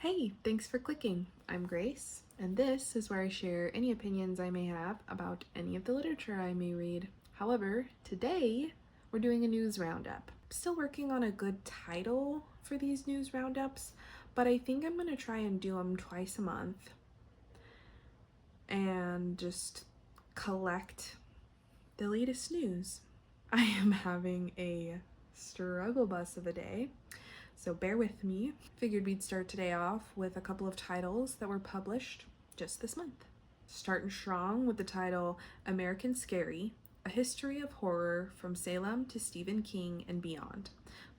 Hey, thanks for clicking. I'm Grace, and this is where I share any opinions I may have about any of the literature I may read. However, today we're doing a news roundup. I'm still working on a good title for these news roundups, but I think I'm going to try and do them twice a month and just collect the latest news. I am having a struggle bus of a day, so bear with me. Figured we'd start today off with a couple of titles that were published just this month. Starting strong with the title American Scary, A History of Horror from Salem to Stephen King and Beyond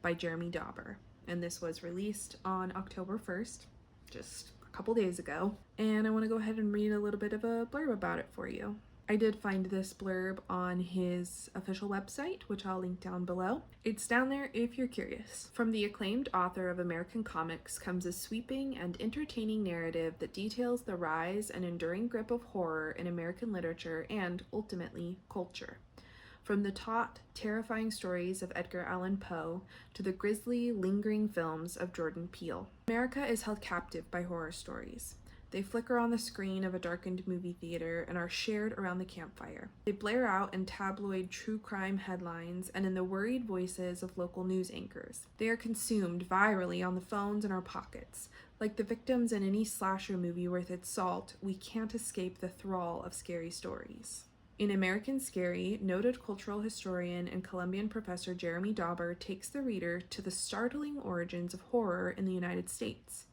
by Jeremy Dauber. And this was released on October 1st, just a couple days ago. And I want to go ahead and read a little bit of a blurb about it for you. I did find this blurb on his official website, which I'll link down below. It's down there if you're curious. From the acclaimed author of American comics comes a sweeping and entertaining narrative that details the rise and enduring grip of horror in American literature and, ultimately, culture. From the taut, terrifying stories of Edgar Allan Poe to the grisly, lingering films of Jordan Peele, America is held captive by horror stories. They flicker on the screen of a darkened movie theater and are shared around the campfire. They blare out in tabloid true crime headlines and in the worried voices of local news anchors. They are consumed virally on the phones in our pockets. Like the victims in any slasher movie worth its salt, we can't escape the thrall of scary stories. In American Scary, noted cultural historian and Columbian professor Jeremy Dauber takes the reader to the startling origins of horror in the United States.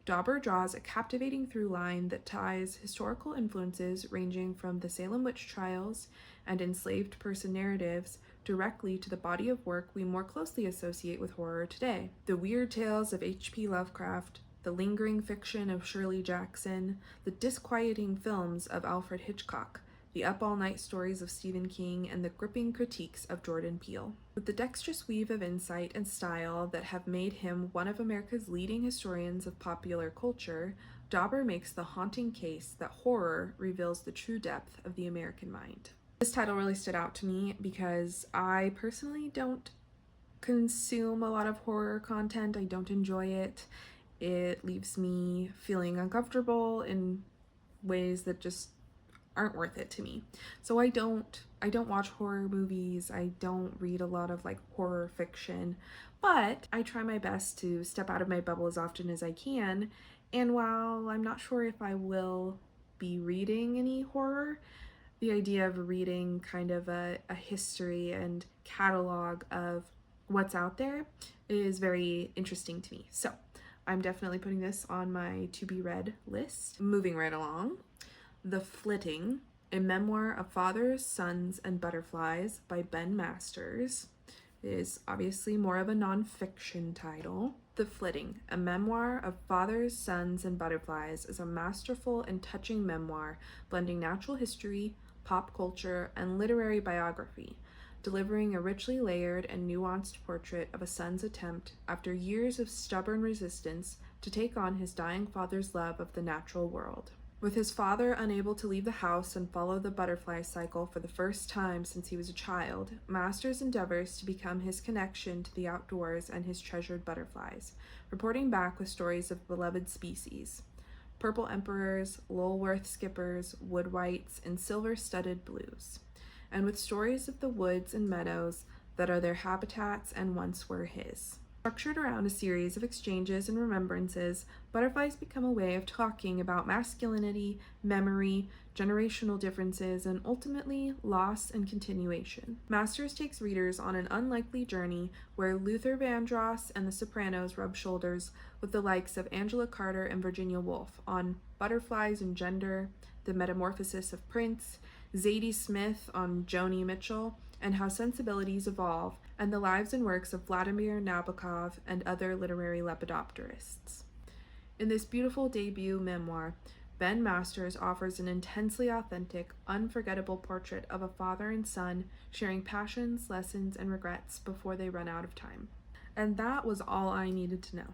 Dauber draws a captivating through line that ties historical influences ranging from the Salem witch trials and enslaved person narratives directly to the body of work we more closely associate with horror today. The weird tales of H.P. Lovecraft, the lingering fiction of Shirley Jackson, the disquieting films of Alfred Hitchcock, the up-all-night stories of Stephen King, and the gripping critiques of Jordan Peele. With the dexterous weave of insight and style that have made him one of America's leading historians of popular culture, Dauber makes the haunting case that horror reveals the true depth of the American mind. This title really stood out to me because I personally don't consume a lot of horror content. I don't enjoy it. It leaves me feeling uncomfortable in ways that just aren't worth it to me. So I don't watch horror movies. I don't read a lot of horror fiction, but I try my best to step out of my bubble as often as I can. And while I'm not sure if I will be reading any horror, the idea of reading kind of a history and catalog of what's out there is very interesting to me. So I'm definitely putting this on my to be read list. Moving right along. The Flitting, a memoir of fathers, sons, and butterflies by Ben Masters, is obviously more of a nonfiction title. The Flitting, a memoir of fathers, sons, and butterflies is a masterful and touching memoir blending natural history, pop culture, and literary biography, delivering a richly layered and nuanced portrait of a son's attempt, after years of stubborn resistance, to take on his dying father's love of the natural world. With his father unable to leave the house and follow the butterfly cycle for the first time since he was a child, Masters endeavors to become his connection to the outdoors and his treasured butterflies, reporting back with stories of beloved species: purple emperors, Lulworth skippers, wood whites, and silver-studded blues, and with stories of the woods and meadows that are their habitats and once were his. Structured around a series of exchanges and remembrances, butterflies become a way of talking about masculinity, memory, generational differences, and ultimately loss and continuation. Masters takes readers on an unlikely journey where Luther Vandross and The Sopranos rub shoulders with the likes of Angela Carter and Virginia Woolf on butterflies and gender, the metamorphosis of Prince, Zadie Smith on Joni Mitchell, and how sensibilities evolve, and the lives and works of Vladimir Nabokov and other literary lepidopterists. In this beautiful debut memoir, Ben Masters offers an intensely authentic, unforgettable portrait of a father and son sharing passions, lessons, and regrets before they run out of time. And that was all I needed to know.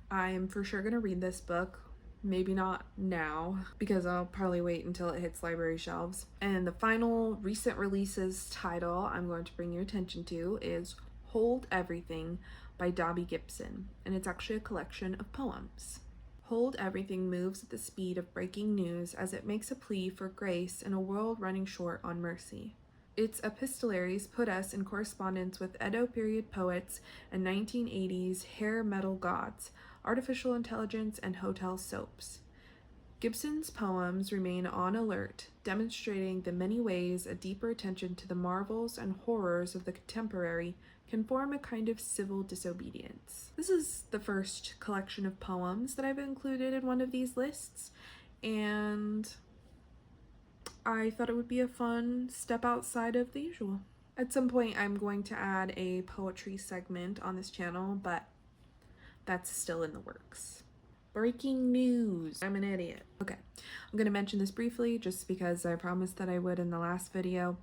I am for sure going to read this book. Maybe not now, because I'll probably wait until it hits library shelves. And the final recent releases title I'm going to bring your attention to is Hold Everything by Dobby Gibson, and it's actually a collection of poems. Hold Everything moves at the speed of breaking news as it makes a plea for grace in a world running short on mercy. Its epistolaries put us in correspondence with Edo period poets and 1980s hair metal gods, artificial intelligence, and hotel soaps. Gibson's poems remain on alert, demonstrating the many ways a deeper attention to the marvels and horrors of the contemporary can form a kind of civil disobedience. This is the first collection of poems that I've included in one of these lists, and I thought it would be a fun step outside of the usual. At some point, I'm going to add a poetry segment on this channel, but that's still in the works. Breaking news. I'm an idiot. Okay, I'm going to mention this briefly just because I promised that I would in the last video.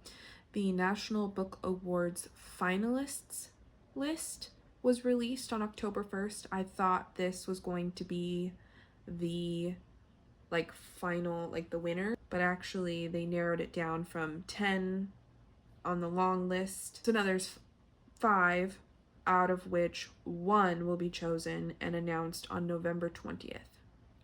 The National Book Awards finalists list was released on October 1st. I thought this was going to be the final, the winner, but actually they narrowed it down from 10 on the long list. So now there's 5, out of which 1 will be chosen and announced on November 20th.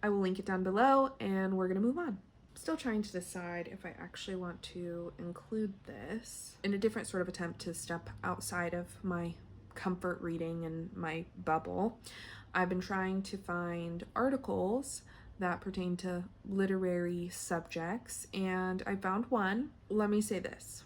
I will link it down below, and we're gonna move on. I'm still trying to decide if I actually want to include this in a different sort of attempt to step outside of my comfort reading and my bubble. I've been trying to find articles that pertain to literary subjects, and I found one. Let me say this.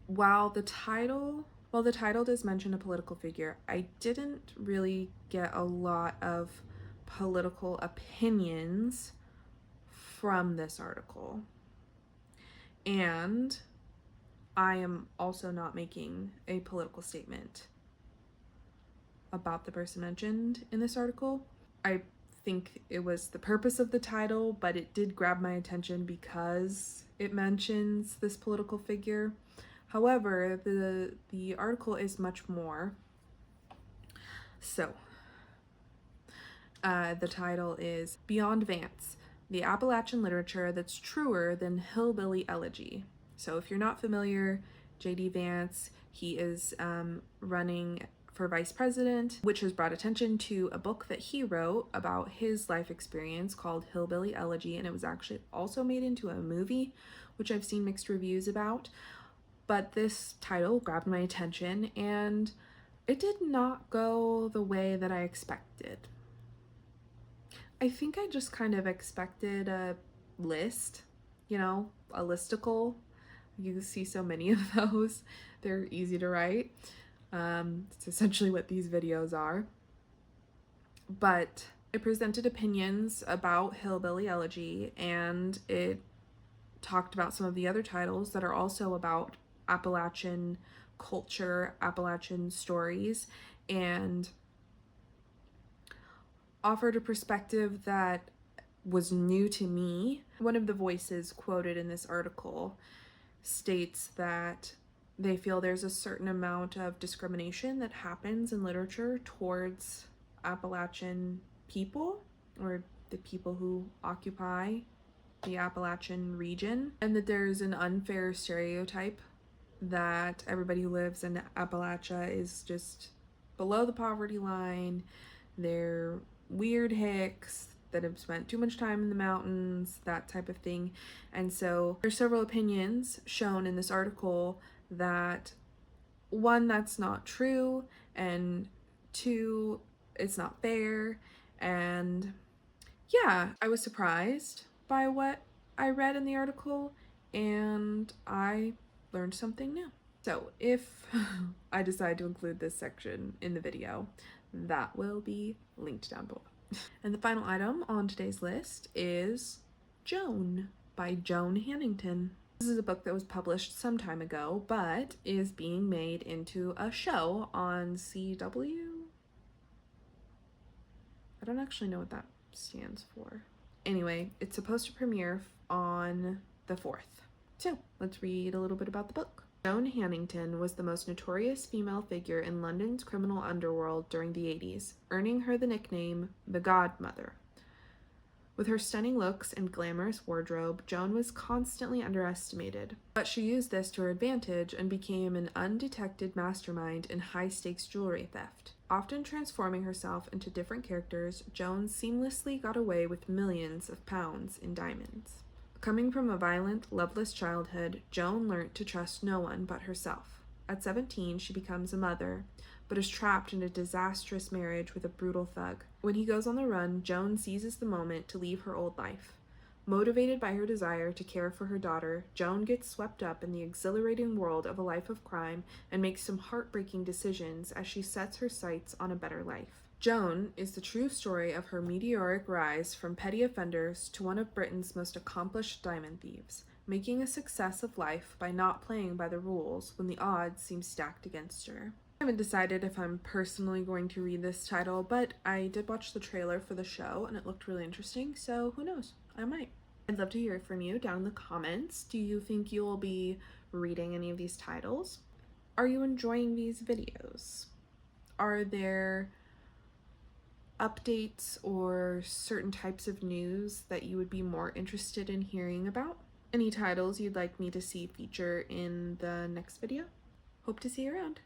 While the title does mention a political figure, I didn't really get a lot of political opinions from this article. And I am also not making a political statement about the person mentioned in this article. I think it was the purpose of the title, but it did grab my attention because it mentions this political figure. However, the article is much more. So, the title is Beyond Vance, the Appalachian literature that's truer than hillbilly elegy. So if you're not familiar, J.D. Vance, he is running for vice president, which has brought attention to a book that he wrote about his life experience called Hillbilly Elegy, and it was actually also made into a movie, which I've seen mixed reviews about. But this title grabbed my attention, and it did not go the way that I expected. I think I just kind of expected a list, a listicle. You see so many of those. They're easy to write. It's essentially what these videos are. But it presented opinions about Hillbilly Elegy, and it talked about some of the other titles that are also about Appalachian culture, Appalachian stories, and offered a perspective that was new to me. One of the voices quoted in this article states that they feel there's a certain amount of discrimination that happens in literature towards Appalachian people, or the people who occupy the Appalachian region, and that there's an unfair stereotype that everybody who lives in Appalachia is just below the poverty line. They're weird hicks that have spent too much time in the mountains, that type of thing. And so there's several opinions shown in this article that, 1, that's not true, and 2, it's not fair. And yeah, I was surprised by what I read in the article, and I learned something new. So if I decide to include this section in the video, that will be linked down below. And the final item on today's list is Joan by Joan Hannington. This is a book that was published some time ago, but is being made into a show on CW. I don't actually know what that stands for. Anyway, it's supposed to premiere on the 4th. So let's read a little bit about the book. Joan Hannington was the most notorious female figure in London's criminal underworld during the 80s, earning her the nickname the Godmother. With her stunning looks and glamorous wardrobe, Joan was constantly underestimated, but she used this to her advantage and became an undetected mastermind in high-stakes jewelry theft. Often transforming herself into different characters, Joan seamlessly got away with millions of pounds in diamonds. Coming from a violent, loveless childhood, Joan learnt to trust no one but herself. At 17, she becomes a mother, but is trapped in a disastrous marriage with a brutal thug. When he goes on the run, Joan seizes the moment to leave her old life. Motivated by her desire to care for her daughter, Joan gets swept up in the exhilarating world of a life of crime and makes some heartbreaking decisions as she sets her sights on a better life. Joan is the true story of her meteoric rise from petty offenders to one of Britain's most accomplished diamond thieves, making a success of life by not playing by the rules when the odds seem stacked against her. I haven't decided if I'm personally going to read this title, but I did watch the trailer for the show and it looked really interesting, so who knows? I might. I'd love to hear from you down in the comments. Do you think you will be reading any of these titles? Are you enjoying these videos? Are there updates or certain types of news that you would be more interested in hearing about? Any titles you'd like me to see feature in the next video? Hope to see you around.